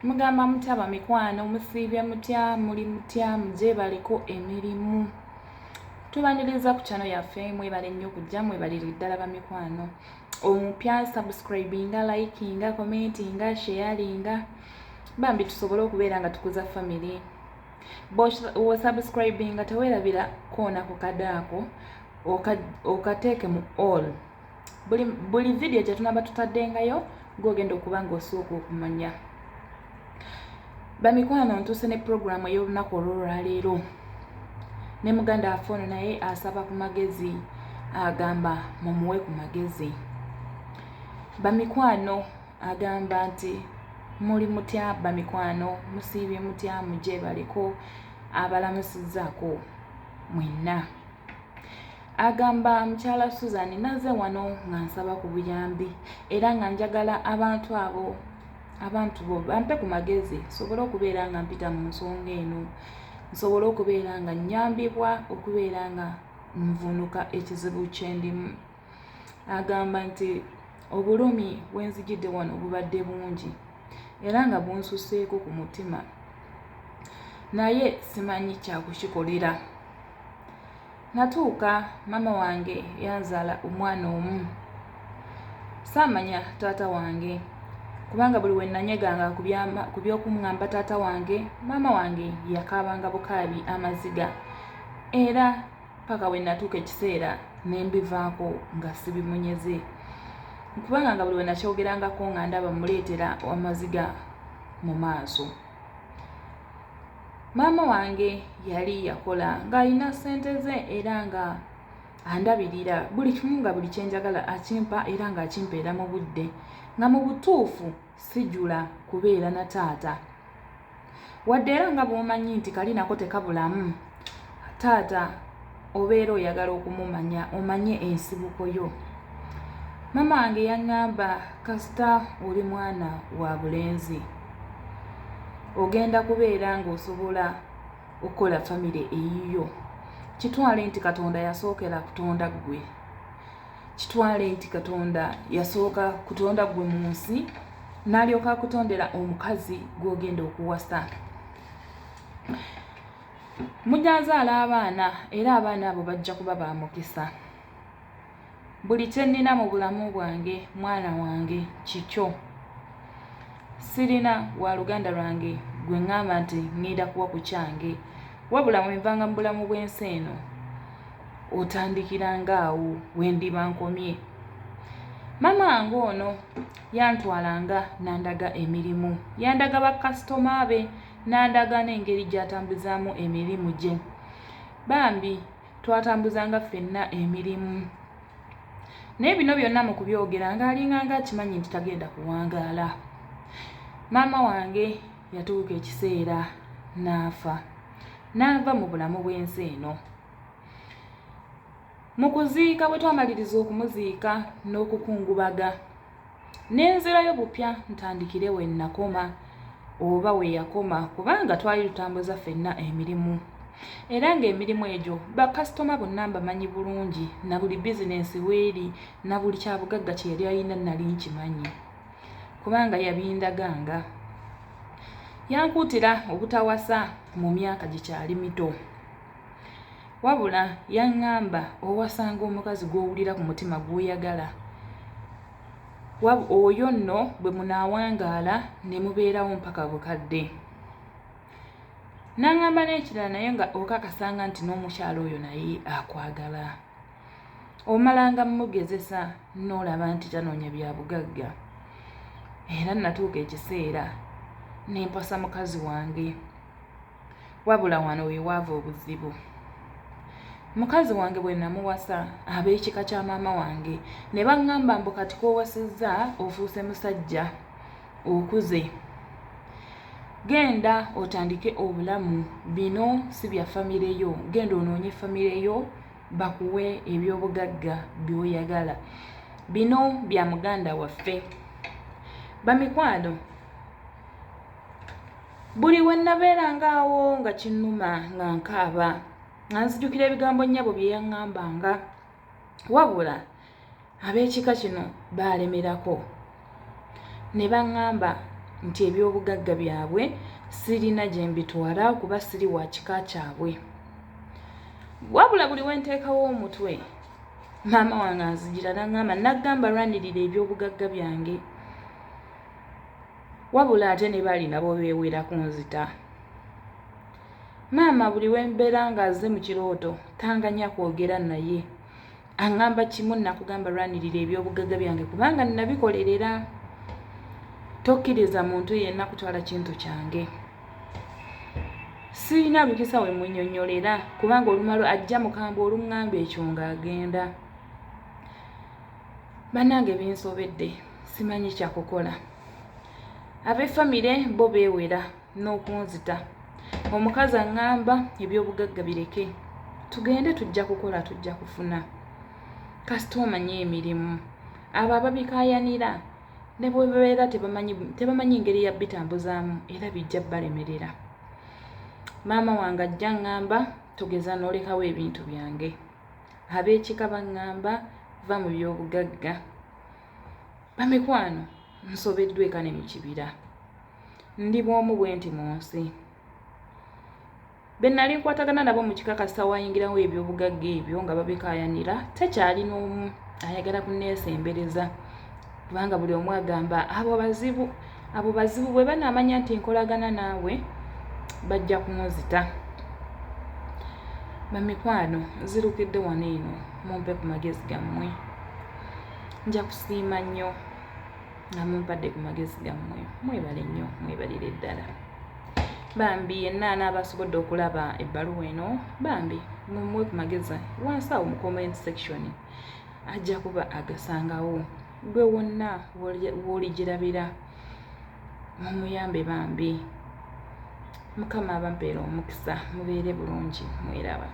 Mugamba mutya bamikwano, musiibye mutya, muli mutya, mugyebaleko emirimu. Tubaniriza ku channel yaffe, mwebale nnyo okujja, mwebalire ddala bamikwano. Omupya subscribinga, likinga, commentinga, sharinga. Bambi tusobole okubeera nga tukuza family. Bo subscribinga teweerabira koona ku kadaako okateeke mu all. Buli video gye tunaba tutaddengayo gogenda okuba ng'osooka okumanya. Bamikwano ntuuse ne programu ey'olunaku olw'olwaleero. Ne muganda afono naye asaba ku magezi, agamba mumuwe ku magezi. Bamikwano agamba nti muli mutya bamikwano, musiibye mutya, mugyebaleko, abalamusizzaako mwenna. Agamba mukyala Susan naze wano nga nsaba ku buyambi era nga njagala abantu bo bampe ku magezi sobole okubeera nga mpita mu nsonga eno, nsobole okubeera nga nnyambibwa okubeera nga nvunuka ekizibu kyendimu. Agamba nti obulumi bwenzijidde wano bubadde bungi era nga bunsuseeko ku mutima, naye simanyi kyakukikolera. Natuuka maama wange yanzaala omwana omu, saamanya taata wange kubanga buli we nanyeganga ku by'okungamba taata wange, maama wange yakaabanga bukaabi amaziga era paka we natuuka ekiseera nembivaako nga sibimunyeze, kubanga nga buli we nakyogerangako nga ndaba muleetera amaziga mu maaso. Maama wange yali yakola ng'alina ssente ze era nga andabirira buli kimu nga buli kyenjagala akimpa era nga akimpeera mu budde, nga mu butuufu sijula kubeera na taata. Wadde era nga bw'omanyi nti kali nako tekabulamu, taata obeera oyagala okumumanya, omanye ensibuko yo. Maama wange yaŋŋamba kasita oli mwana wa bulenzi ogenda kubeera ng'osobola okukola famire eyiyo, kitwale nti Katonda yasookera kutonda ggwe, kitwale nti Katonda yasooka kutonda ggwe mu nsi n'alyoka akutondera omukazi gw'ogenda okuwasa. Mujja nzaala abaana era abaana abo bajja kuba ba mukisa. Buli kye nnina mu bulamu bwange mwana wange kikyo. Sirina wa luganda lwange gwe ŋŋamba nti ŋŋenda kuwa ku kyange, wabula mwenvanga mu bulamu bw'ensi eno otandikira ngaawo we ndiba nkomye. Maama wange ono yantwalanga nandaga emirimu, yandaga bakasitoma be nandaga n'engeri gy'atambuzaamu emirimu gye. Bambi twatambuzanga ffenna emirimu, naye bino byonna mu kubyogera ng'alinganga akimanyi nti tagenda kuwangaala. Maama wange yatuuka ekiseera n'afa, n'ava mu bulamu bw'ensi eno. Mu kuziika bwe twamaliriza okumuziika n'okukungubaga, nenzirayo bupya ntandikire we nakoma oba we yakoma, kubanga twali tutambuza ffenna emirimu era ng'emirimu egyo bakasitoma bonna mbamanyi bulungi, na buli bizinensi weeri na buli kyabugagga kye yali alina nali nkimanyi kubanga yabindaganga. Yankuutira obutawasa mu myaka gikyali mito, wabula yaŋŋamba owasanga omukazi gw'owulira ku mutima gw'oyagala, oyo nno bwe munaawangaala ne mubeerawo mpaka bukadde. N'aŋŋamba n'ekirala naye nga okakasanga nti n'omukyalo oyo naye akwagala, omalanga mumugezesa n'olaba nti tanoonya bya bugagga. Era natuuka ekiseera nempasa mukazi wange, wabula wano we waava obuzibu. Mukazi wange bwe namuwasa ab'ekika kya maama wange ne baŋŋamba mbu kati k'owasizza ofuuse musajja okuze, genda otandike obulamu, bino si bya famire yo, genda onoonye famire yo bakuwe ebyobugagga by'oyagala, bino bya muganda waffe. Bamikwano, buli we nabeerangaawo nga kinnuma nga nkaaba nga nzijukira ebigambo nnyabo bye yaŋŋambanga, wabula ab'ekika kino baalemerako ne baŋŋamba nti ebyobugagga byabwe sirina gye mbitwala kuba siri wa kika kyabwe. Wabula buli wenteekawo omutwe maama wange anzijira n'aŋŋamba naggamba lwanirira ebyobugagga byange. Wabula ate ne bali nabo beewera kunzita. Maama buli wembeera ng'azze mu kirooto tanganya kwogera naye. Aŋŋamba kimu nakugamba lwanirira ebyobugagga byange kubanga nabikolerera. Tokkiriza muntu yenna kutwala kintu kyange. Sirina lukisa we munnyonnyolera kubanga olumalo ajja mukamba oluŋŋamba ekyo ng'agenda. Bannange binsobedde simanyi kyakukola. Ab'effamire bo beewera n'okunzita. Omukazi aŋŋamba ebyobugagga bireke tugende tujja kukola tujja kufuna. Kasita omanye emirimu abo ababikaayanira ne bwe babeera tebamanyi ngeri ya bitambuzaamu era bijja balemerera. Maama wange ajja ŋŋamba tugeza n'olekawo ebintu byange. Ab'ekika baŋŋamba va mu byobugagga. Bamikwano nsobeddwa eka ne mu kibira. Ndi bw'omu bwe nti mu nsi. Be nnali nkwatagana nabo mu kikakasa wayingirawo ebyobugagga ebyo nga babikaayanira tekyali n'omu ayagala kunneesembereza kubanga buli omu agamba abo bazibu bwe banaamanya nti nkolagana naawe bajja kunzita. Bamikwano nzirukidde wano eno mumpe ku magezi gammwe. Nja kusiima nnyo nga mumpadde ku magezi gammwe. Mwebale nnyo mwebalire ddala. Bambi yenna anaabasobodde okulaba ebbaluwa eno bambi mumuwe ku magezi wansi awo mu comment section ajja kuba agasangawo. Gwe wonna w'oligirabira mumuyambe bambi. Mukama abampeera omukisa mubeere bulungi mweraba.